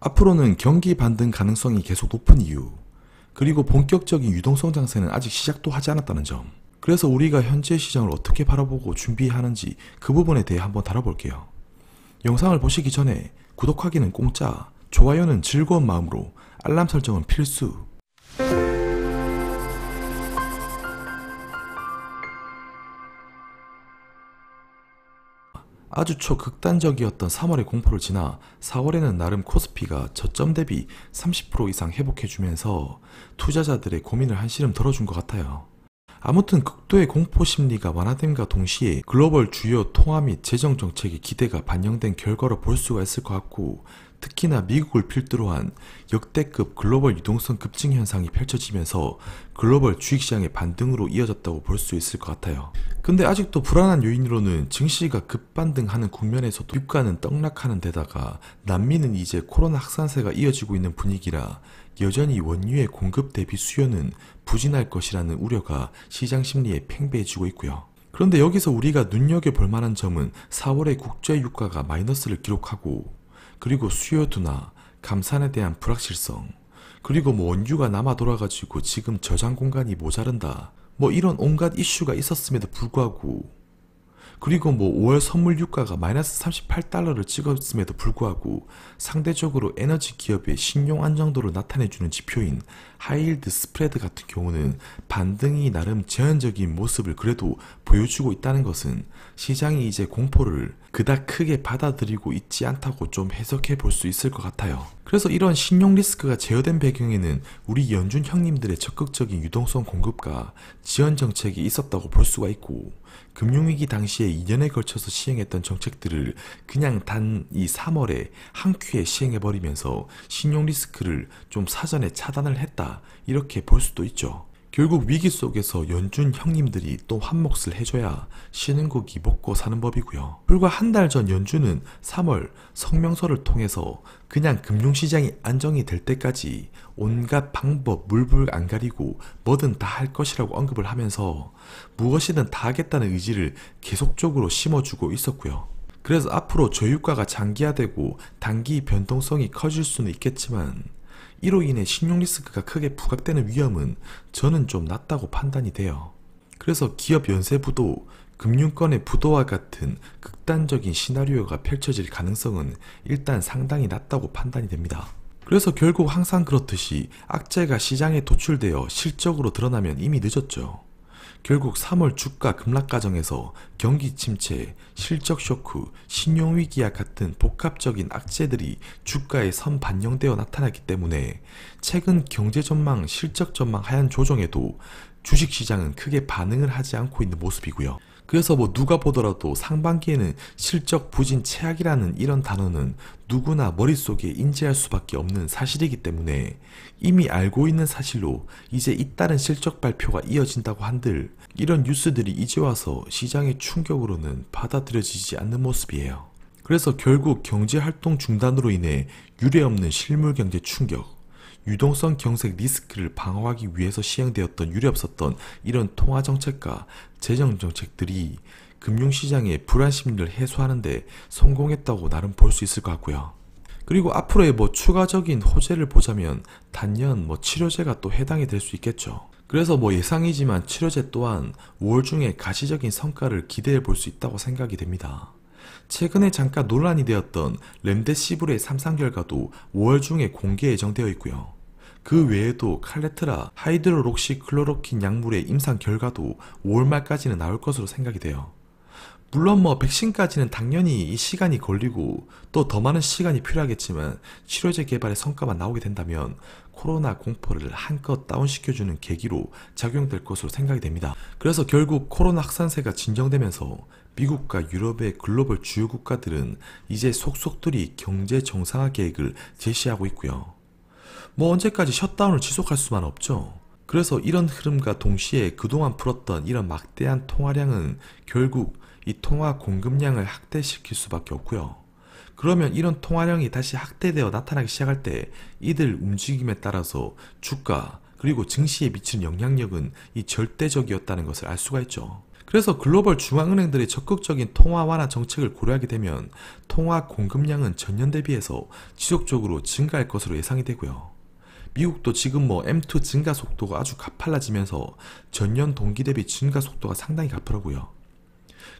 앞으로는 경기 반등 가능성이 계속 높은 이유, 그리고 본격적인 유동성 장세는 아직 시작도 하지 않았다는 점, 그래서 우리가 현재 시장을 어떻게 바라보고 준비하는지 그 부분에 대해 한번 다뤄볼게요. 영상을 보시기 전에 구독하기는 공짜, 좋아요는 즐거운 마음으로, 알람 설정은 필수. 아주 초극단적이었던 3월의 공포를 지나 4월에는 나름 코스피가 저점 대비 30% 이상 회복해주면서 투자자들의 고민을 한시름 덜어준 것 같아요. 아무튼 극도의 공포 심리가 완화됨과 동시에 글로벌 주요 통화 및 재정 정책의 기대가 반영된 결과로 볼 수가 있을 것 같고, 특히나 미국을 필두로 한 역대급 글로벌 유동성 급증 현상이 펼쳐지면서 글로벌 주식시장의 반등으로 이어졌다고 볼 수 있을 것 같아요. 근데 아직도 불안한 요인으로는 증시가 급반등하는 국면에서도 유가는 떡락하는 데다가 남미는 이제 코로나 확산세가 이어지고 있는 분위기라 여전히 원유의 공급 대비 수요는 부진할 것이라는 우려가 시장 심리에 팽배해지고 있고요. 그런데 여기서 우리가 눈여겨볼 만한 점은 4월에 국제 유가가 마이너스를 기록하고, 그리고 수요 둔화, 감산에 대한 불확실성, 그리고 원유가 남아 돌아가지고 지금 저장 공간이 모자른다, 이런 온갖 이슈가 있었음에도 불구하고, 그리고 5월 선물 유가가 마이너스 38달러를 찍었음에도 불구하고 상대적으로 에너지 기업의 신용 안정도를 나타내주는 지표인 하이힐드 스프레드 같은 경우는 반등이 나름 제한적인 모습을 그래도 보여주고 있다는 것은 시장이 이제 공포를 그닥 크게 받아들이고 있지 않다고 좀 해석해 볼 수 있을 것 같아요. 그래서 이런 신용 리스크가 제어된 배경에는 우리 연준 형님들의 적극적인 유동성 공급과 지원 정책이 있었다고 볼 수가 있고, 금융위기 당시에 2년에 걸쳐서 시행했던 정책들을 그냥 단 이 3월에 한 큐에 시행해버리면서 신용 리스크를 좀 사전에 차단을 했다, 이렇게 볼 수도 있죠. 결국 위기 속에서 연준 형님들이 또 한몫을 해줘야 쉬는 고기 먹고 사는 법이고요. 불과 한 달 전 연준은 3월 성명서를 통해서 그냥 금융시장이 안정이 될 때까지 온갖 방법 물불 안 가리고 뭐든 다 할 것이라고 언급을 하면서 무엇이든 다 하겠다는 의지를 계속적으로 심어주고 있었고요. 그래서 앞으로 저유가가 장기화되고 단기 변동성이 커질 수는 있겠지만 이로 인해 신용 리스크가 크게 부각되는 위험은 저는 좀 낮다고 판단이 돼요. 그래서 기업 연쇄부도, 금융권의 부도와 같은 극단적인 시나리오가 펼쳐질 가능성은 일단 상당히 낮다고 판단이 됩니다. 그래서 결국 항상 그렇듯이 악재가 시장에 도출되어 실적으로 드러나면 이미 늦었죠. 결국 3월 주가 급락 과정에서 경기 침체, 실적 쇼크, 신용위기와 같은 복합적인 악재들이 주가에 선반영되어 나타났기 때문에 최근 경제전망, 실적전망 하향 조정에도 주식시장은 크게 반응을 하지 않고 있는 모습이고요. 그래서 누가 보더라도 상반기에는 실적 부진 최악이라는 이런 단어는 누구나 머릿속에 인지할 수밖에 없는 사실이기 때문에 이미 알고 있는 사실로 이제 잇따른 실적 발표가 이어진다고 한들 이런 뉴스들이 이제 와서 시장의 충격으로는 받아들여지지 않는 모습이에요. 그래서 결국 경제활동 중단으로 인해 유례없는 실물경제 충격, 유동성 경색 리스크를 방어하기 위해서 시행되었던 유례없었던 이런 통화정책과 재정정책들이 금융시장의 불안심리를 해소하는 데 성공했다고 나름 볼 수 있을 것 같고요. 그리고 앞으로의 추가적인 호재를 보자면 단연 치료제가 또 해당이 될 수 있겠죠. 그래서 예상이지만 치료제 또한 5월 중에 가시적인 성과를 기대해 볼 수 있다고 생각이 됩니다. 최근에 잠깐 논란이 되었던 렘데시브르의 3상 결과도 5월 중에 공개 예정되어 있고요. 그 외에도 칼레트라, 하이드로록시클로로킨 약물의 임상 결과도 5월 말까지는 나올 것으로 생각이 돼요. 물론 백신까지는 당연히 이 시간이 걸리고 또 더 많은 시간이 필요하겠지만 치료제 개발의 성과만 나오게 된다면 코로나 공포를 한껏 다운시켜주는 계기로 작용될 것으로 생각이 됩니다. 그래서 결국 코로나 확산세가 진정되면서 미국과 유럽의 글로벌 주요 국가들은 이제 속속들이 경제 정상화 계획을 제시하고 있고요. 언제까지 셧다운을 지속할 수만 없죠. 그래서 이런 흐름과 동시에 그동안 풀었던 이런 막대한 통화량은 결국 이 통화 공급량을 확대시킬 수밖에 없고요. 그러면 이런 통화량이 다시 확대되어 나타나기 시작할 때 이들 움직임에 따라서 주가 그리고 증시에 미치는 영향력은 이 절대적이었다는 것을 알 수가 있죠. 그래서 글로벌 중앙은행들의 적극적인 통화 완화 정책을 고려하게 되면 통화 공급량은 전년 대비해서 지속적으로 증가할 것으로 예상이 되고요. 미국도 지금 M2 증가 속도가 아주 가팔라지면서 전년 동기 대비 증가 속도가 상당히 가파르고요.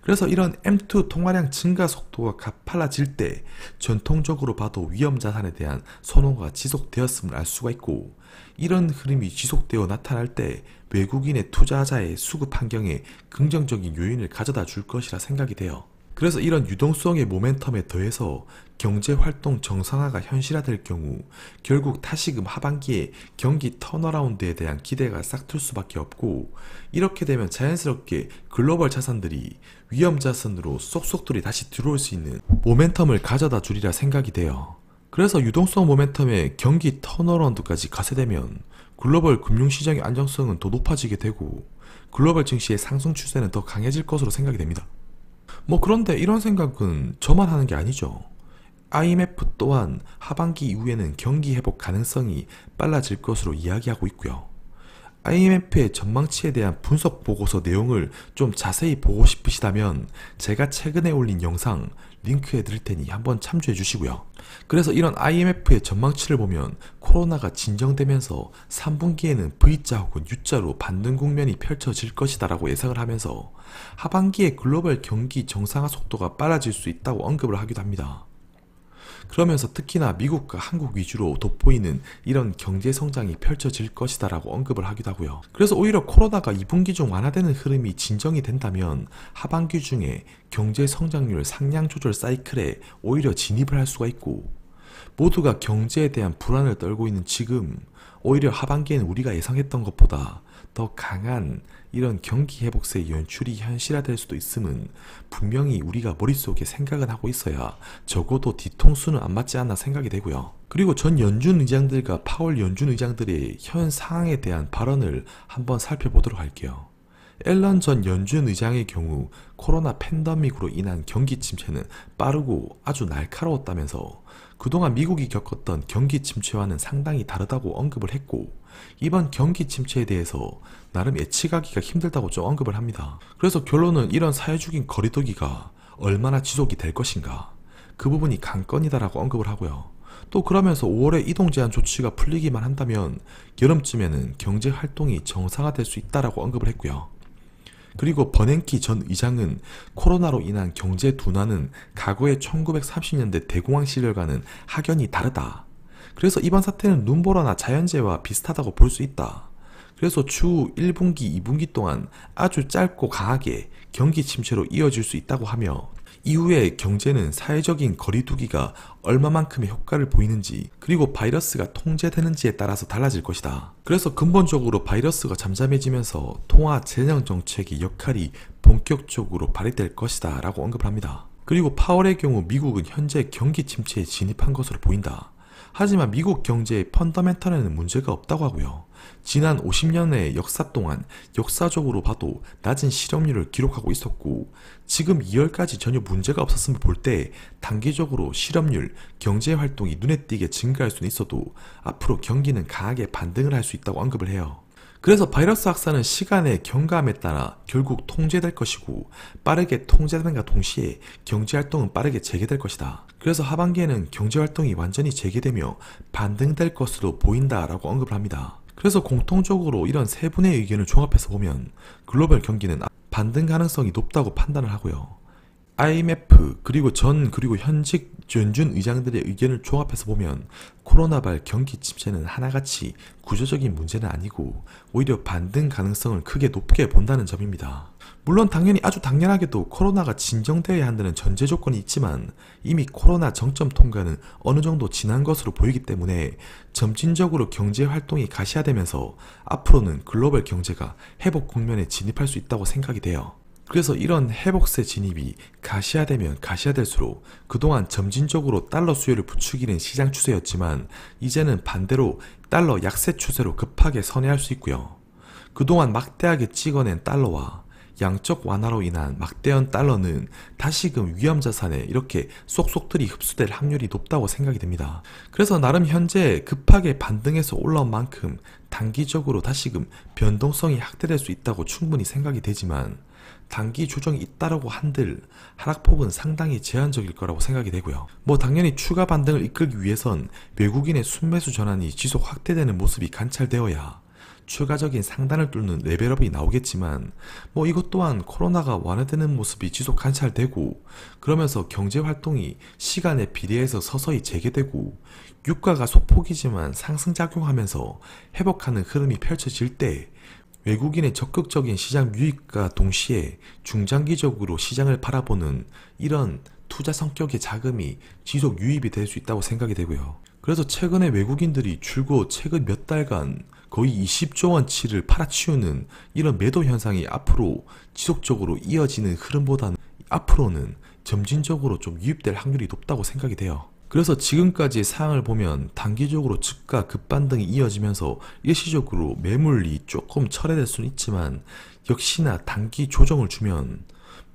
그래서 이런 M2 통화량 증가 속도가 가팔라질 때 전통적으로 봐도 위험자산에 대한 선호가 지속되었음을 알 수가 있고, 이런 흐름이 지속되어 나타날 때 외국인의 투자자의 수급 환경에 긍정적인 요인을 가져다 줄 것이라 생각이 돼요. 그래서 이런 유동성의 모멘텀에 더해서 경제활동 정상화가 현실화될 경우 결국 다시금 하반기에 경기 턴어라운드에 대한 기대가 싹틀 수밖에 없고, 이렇게 되면 자연스럽게 글로벌 자산들이 위험자산으로 쏙쏙들이 다시 들어올 수 있는 모멘텀을 가져다 주리라 생각이 돼요. 그래서 유동성 모멘텀에 경기 턴어라운드까지 가세되면 글로벌 금융시장의 안정성은 더 높아지게 되고 글로벌 증시의 상승 추세는 더 강해질 것으로 생각이 됩니다. 그런데 이런 생각은 저만 하는 게 아니죠. IMF 또한 하반기 이후에는 경기 회복 가능성이 빨라질 것으로 이야기하고 있고요. IMF의 전망치에 대한 분석 보고서 내용을 좀 자세히 보고 싶으시다면 제가 최근에 올린 영상 링크해 드릴 테니 한번 참조해 주시고요. 그래서 이런 IMF의 전망치를 보면 코로나가 진정되면서 3분기에는 V자 혹은 U자로 반등 국면이 펼쳐질 것이다 라고 예상을 하면서 하반기에 글로벌 경기 정상화 속도가 빨라질 수 있다고 언급을 하기도 합니다. 그러면서 특히나 미국과 한국 위주로 돋보이는 이런 경제 성장이 펼쳐질 것이다 라고 언급을 하기도 하고요. 그래서 오히려 코로나가 2분기 중 완화되는 흐름이 진정이 된다면 하반기 중에 경제 성장률 상향 조절 사이클에 오히려 진입을 할 수가 있고, 모두가 경제에 대한 불안을 떨고 있는 지금 오히려 하반기에는 우리가 예상했던 것보다 더 강한 이런 경기 회복세의 연출이 현실화될 수도 있음은 분명히 우리가 머릿속에 생각은 하고 있어야 적어도 뒤통수는 안 맞지 않나 생각이 되고요. 그리고 전 연준 의장들과 파월 연준 의장들의 현 상황에 대한 발언을 한번 살펴보도록 할게요. 앨런 전 연준 의장의 경우 코로나 팬데믹으로 인한 경기 침체는 빠르고 아주 날카로웠다면서 그동안 미국이 겪었던 경기 침체와는 상당히 다르다고 언급을 했고, 이번 경기 침체에 대해서 나름 예측하기가 힘들다고 좀 언급을 합니다. 그래서 결론은 이런 사회적인 거리두기가 얼마나 지속이 될 것인가, 그 부분이 관건이다라고 언급을 하고요. 또 그러면서 5월에 이동제한 조치가 풀리기만 한다면 여름쯤에는 경제활동이 정상화될 수 있다라고 언급을 했고요. 그리고 버냉키 전 의장은 코로나로 인한 경제 둔화는 과거의 1930년대 대공황 시절과는 확연히 다르다. 그래서 이번 사태는 눈보라나 자연재해와 비슷하다고 볼 수 있다. 그래서 추후 1분기, 2분기 동안 아주 짧고 강하게 경기 침체로 이어질 수 있다고 하며, 이후에 경제는 사회적인 거리두기가 얼마만큼의 효과를 보이는지 그리고 바이러스가 통제되는지에 따라서 달라질 것이다. 그래서 근본적으로 바이러스가 잠잠해지면서 통화 재정 정책의 역할이 본격적으로 발휘될 것이다 라고 언급을 합니다. 그리고 파월의 경우 미국은 현재 경기 침체에 진입한 것으로 보인다. 하지만 미국 경제의 펀더멘털에는 문제가 없다고 하고요. 지난 50년의 역사 동안 역사적으로 봐도 낮은 실업률을 기록하고 있었고, 지금 2월까지 전혀 문제가 없었음을 볼 때 단기적으로 실업률, 경제활동이 눈에 띄게 증가할 수는 있어도 앞으로 경기는 강하게 반등을 할 수 있다고 언급을 해요. 그래서 바이러스 확산은 시간의 경감에 따라 결국 통제될 것이고, 빠르게 통제되는가 동시에 경제활동은 빠르게 재개될 것이다. 그래서 하반기에는 경제활동이 완전히 재개되며 반등될 것으로 보인다라고 언급을 합니다. 그래서 공통적으로 이런 세 분의 의견을 종합해서 보면 글로벌 경기는 반등 가능성이 높다고 판단을 하고요. IMF 그리고 현직 연준 의장들의 의견을 종합해서 보면 코로나발 경기 침체는 하나같이 구조적인 문제는 아니고 오히려 반등 가능성을 크게 높게 본다는 점입니다. 물론 당연히 아주 당연하게도 코로나가 진정되어야 한다는 전제 조건이 있지만 이미 코로나 정점 통과는 어느 정도 지난 것으로 보이기 때문에 점진적으로 경제 활동이 가시화되면서 앞으로는 글로벌 경제가 회복 국면에 진입할 수 있다고 생각이 돼요. 그래서 이런 회복세 진입이 가시화되면 가시화될수록 그동안 점진적으로 달러 수요를 부추기는 시장 추세였지만 이제는 반대로 달러 약세 추세로 급하게 선회할 수 있고요. 그동안 막대하게 찍어낸 달러와 양적 완화로 인한 막대한 달러는 다시금 위험자산에 이렇게 쏙쏙들이 흡수될 확률이 높다고 생각이 됩니다. 그래서 나름 현재 급하게 반등해서 올라온 만큼 단기적으로 다시금 변동성이 확대될 수 있다고 충분히 생각이 되지만 단기 조정이 잇따르고 한들 하락폭은 상당히 제한적일 거라고 생각이 되고요. 당연히 추가 반등을 이끌기 위해선 외국인의 순매수 전환이 지속 확대되는 모습이 관찰되어야 추가적인 상단을 뚫는 레벨업이 나오겠지만 이것 또한 코로나가 완화되는 모습이 지속 관찰되고 그러면서 경제활동이 시간에 비례해서 서서히 재개되고 유가가 소폭이지만 상승작용하면서 회복하는 흐름이 펼쳐질 때 외국인의 적극적인 시장 유입과 동시에 중장기적으로 시장을 바라보는 이런 투자 성격의 자금이 지속 유입이 될 수 있다고 생각이 되고요. 그래서 최근에 외국인들이 줄곧 최근 몇 달간 거의 20조 원치를 팔아치우는 이런 매도 현상이 앞으로 지속적으로 이어지는 흐름보다는 앞으로는 점진적으로 좀 유입될 확률이 높다고 생각이 돼요. 그래서 지금까지의 상황을 보면 단기적으로 주가 급반등이 이어지면서 일시적으로 매물이 조금 철회될 수는 있지만 역시나 단기 조정을 주면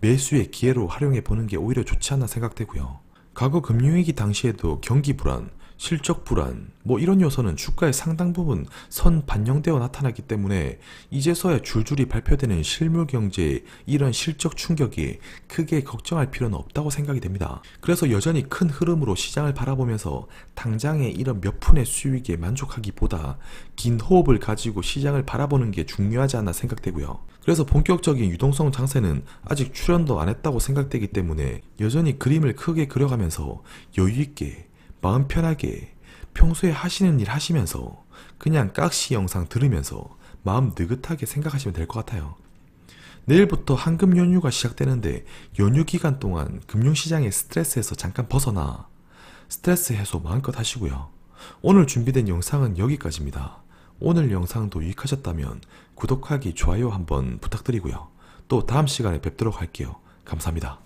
매수의 기회로 활용해 보는 게 오히려 좋지 않나 생각되고요. 과거 금융위기 당시에도 경기 불안, 실적 불안 이런 요소는 주가의 상당 부분 선 반영되어 나타났기 때문에 이제서야 줄줄이 발표되는 실물 경제의 이런 실적 충격에 크게 걱정할 필요는 없다고 생각이 됩니다. 그래서 여전히 큰 흐름으로 시장을 바라보면서 당장의 이런 몇 푼의 수익에 만족하기보다 긴 호흡을 가지고 시장을 바라보는 게 중요하지 않나 생각되고요. 그래서 본격적인 유동성 장세는 아직 출현도 안 했다고 생각되기 때문에 여전히 그림을 크게 그려가면서 여유있게 마음 편하게 평소에 하시는 일 하시면서 그냥 깍시 영상 들으면서 마음 느긋하게 생각하시면 될 것 같아요. 내일부터 한금 연휴가 시작되는데 연휴 기간 동안 금융시장의 스트레스에서 잠깐 벗어나 스트레스 해소 마음껏 하시고요. 오늘 준비된 영상은 여기까지입니다. 오늘 영상도 유익하셨다면 구독하기, 좋아요 한번 부탁드리고요. 또 다음 시간에 뵙도록 할게요. 감사합니다.